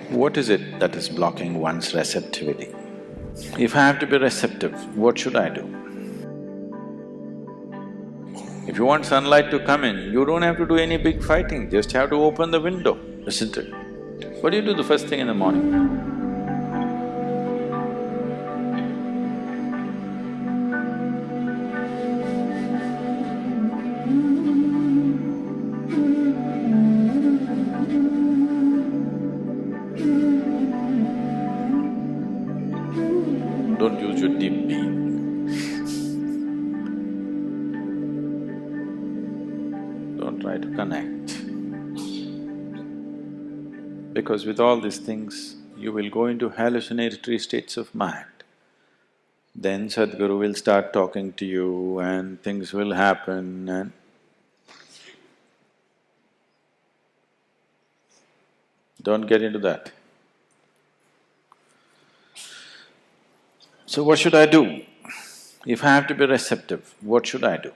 What is it that is blocking one's receptivity? If I have to be receptive, what should I do? If you want sunlight to come in, you don't have to do any big fighting, just have to open the window, isn't it? What do you do the first thing in the morning? Don't use your deep being. Don't try to connect. Because with all these things, you will go into hallucinatory states of mind. Then Sadhguru will start talking to you and things will happen and… Don't get into that. So what should I do? If I have to be receptive, what should I do?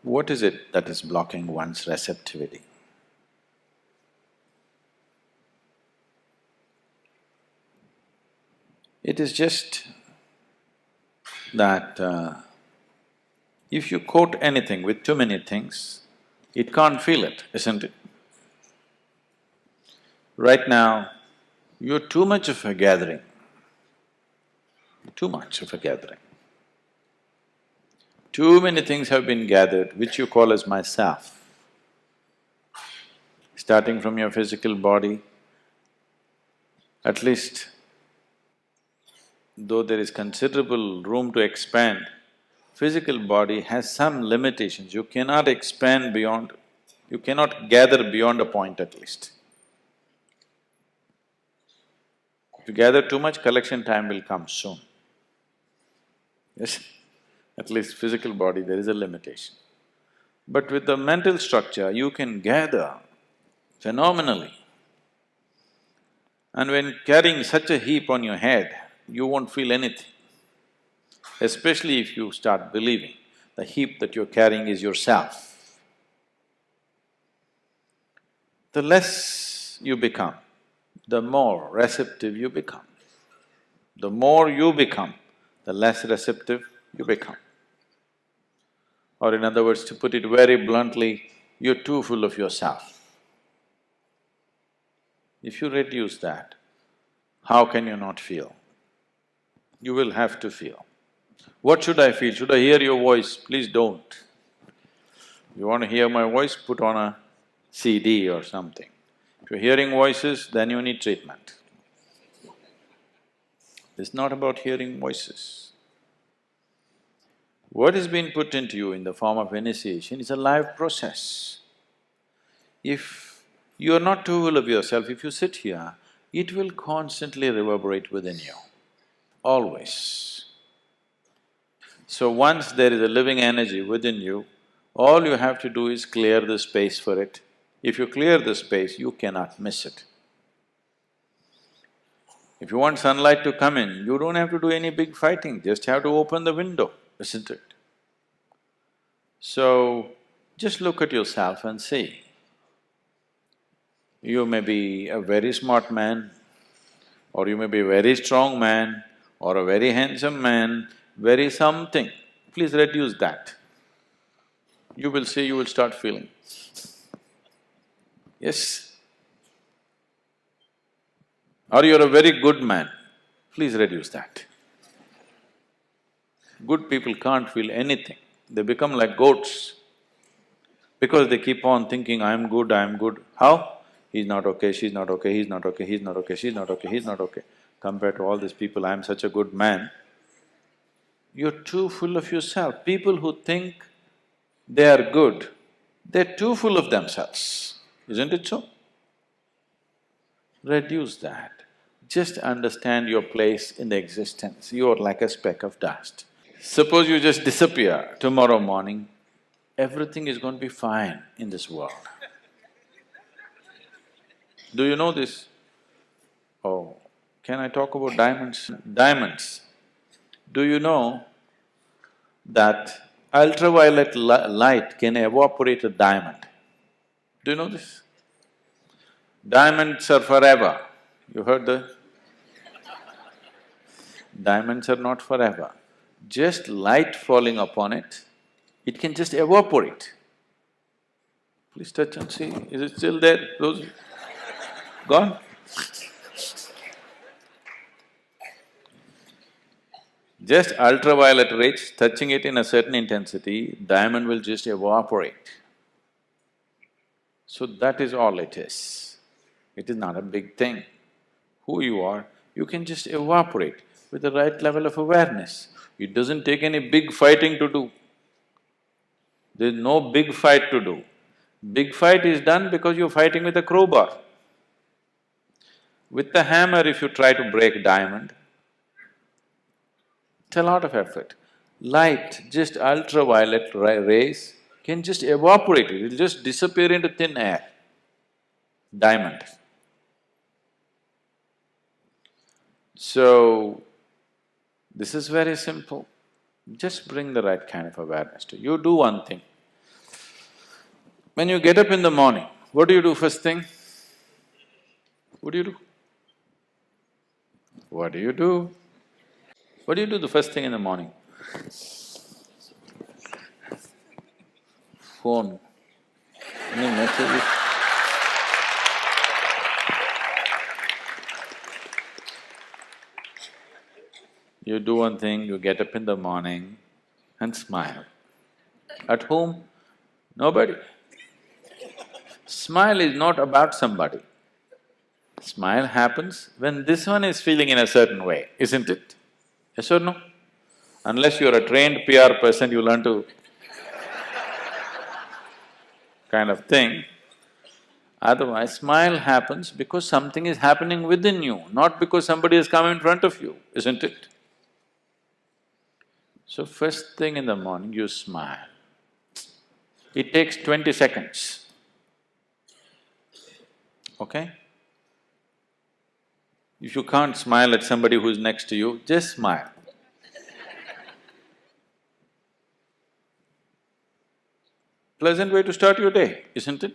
What is it that is blocking one's receptivity? It is just that if you quote anything with too many things, it can't feel it, isn't it? Right now, you're too much of a gathering, too much of a gathering. Too many things have been gathered which you call as myself. Starting from your physical body, at least though there is considerable room to expand, physical body has some limitations. You cannot expand beyond… you cannot gather beyond a point at least. If you gather too much, collection time will come soon. Yes, at least physical body there is a limitation. But with the mental structure, you can gather phenomenally. And when carrying such a heap on your head, you won't feel anything. Especially if you start believing the heap that you're carrying is yourself. The less you become, the more receptive you become. The more you become, the less receptive you become. Or in other words, to put it very bluntly, you're too full of yourself. If you reduce that, how can you not feel? You will have to feel. What should I feel? Should I hear your voice? Please don't. You want to hear my voice, put on a CD or something. If you're hearing voices, then you need treatment. It's not about hearing voices. What is being put into you in the form of initiation is a live process. If you're not too full of yourself, if you sit here, it will constantly reverberate within you, always. So once there is a living energy within you, all you have to do is clear the space for it. If you clear the space, you cannot miss it. If you want sunlight to come in, you don't have to do any big fighting, just have to open the window, isn't it? So, just look at yourself and see. You may be a very smart man, or you may be a very strong man, or a very handsome man, very something. Please reduce that. You will see, you will start feeling. Yes? Or you're a very good man, please reduce that. Good people can't feel anything, they become like goats. Because they keep on thinking, I'm good, I'm good. How? He's not okay, she's not okay, he's not okay, he's not okay, she's not okay, he's not okay. Compared to all these people, I'm such a good man. You're too full of yourself. People who think they are good, they're too full of themselves. Isn't it so? Reduce that. Just understand your place in the existence. You are like a speck of dust. Suppose you just disappear tomorrow morning, everything is going to be fine in this world. Do you know this? Oh, can I talk about diamonds? Diamonds. Do you know that ultraviolet light can evaporate a diamond? Do you know this? Diamonds are forever. You heard that? Diamonds are not forever. Just light falling upon it, it can just evaporate. Please touch and see, is it still there? Those… gone? Just ultraviolet rays, touching it in a certain intensity, diamond will just evaporate. So that is all it is. It is not a big thing. Who you are, you can just evaporate with the right level of awareness. It doesn't take any big fighting to do. There's no big fight to do. Big fight is done because you're fighting with a crowbar. With the hammer, if you try to break diamond, it's a lot of effort. Light, just ultraviolet rays can just evaporate it, it'll just disappear into thin air. Diamond. So, this is very simple. Just bring the right kind of awareness to you. You do one thing. When you get up in the morning, what do you do first thing? What do you do? What do you do? What do you do the first thing in the morning? Phone. Any messages? You do one thing, you get up in the morning and smile. At whom? Nobody. Smile is not about somebody. Smile happens when this one is feeling in a certain way, isn't it? Yes or no? Unless you're a trained PR person, you learn to kind of thing. Otherwise, smile happens because something is happening within you, not because somebody has come in front of you, isn't it? So first thing in the morning, you smile. It takes 20 seconds, okay? If you can't smile at somebody who's next to you, just smile. Pleasant way to start your day, isn't it?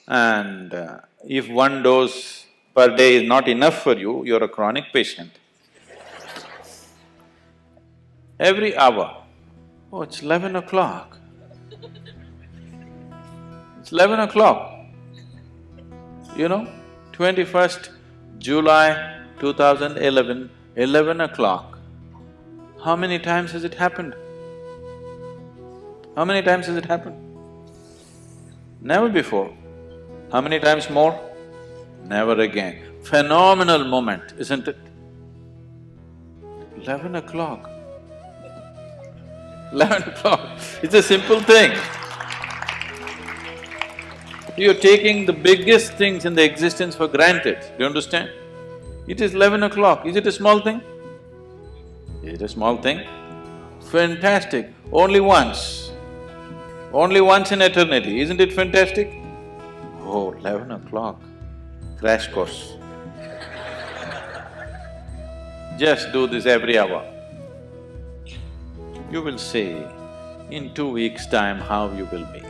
And if one dose per day is not enough for you, you're a chronic patient. Every hour, oh, it's 11 o'clock. It's 11 o'clock. You know, 21st July 2011, 11 o'clock. How many times has it happened? How many times has it happened? Never before. How many times more? Never again. Phenomenal moment, isn't it? 11 o'clock. 11 o'clock, it's a simple thing. You're taking the biggest things in the existence for granted, do you understand? It is 11 o'clock, is it a small thing? Is it a small thing? Fantastic, only once in eternity, isn't it fantastic? Oh, 11 o'clock, crash course. Just do this every hour. You will see in 2 weeks' time how you will be.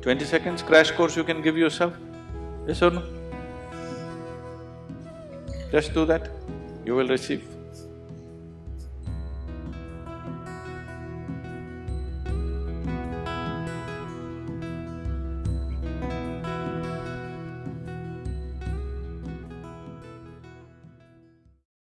20 seconds crash course you can give yourself, yes or no? Just do that, you will receive.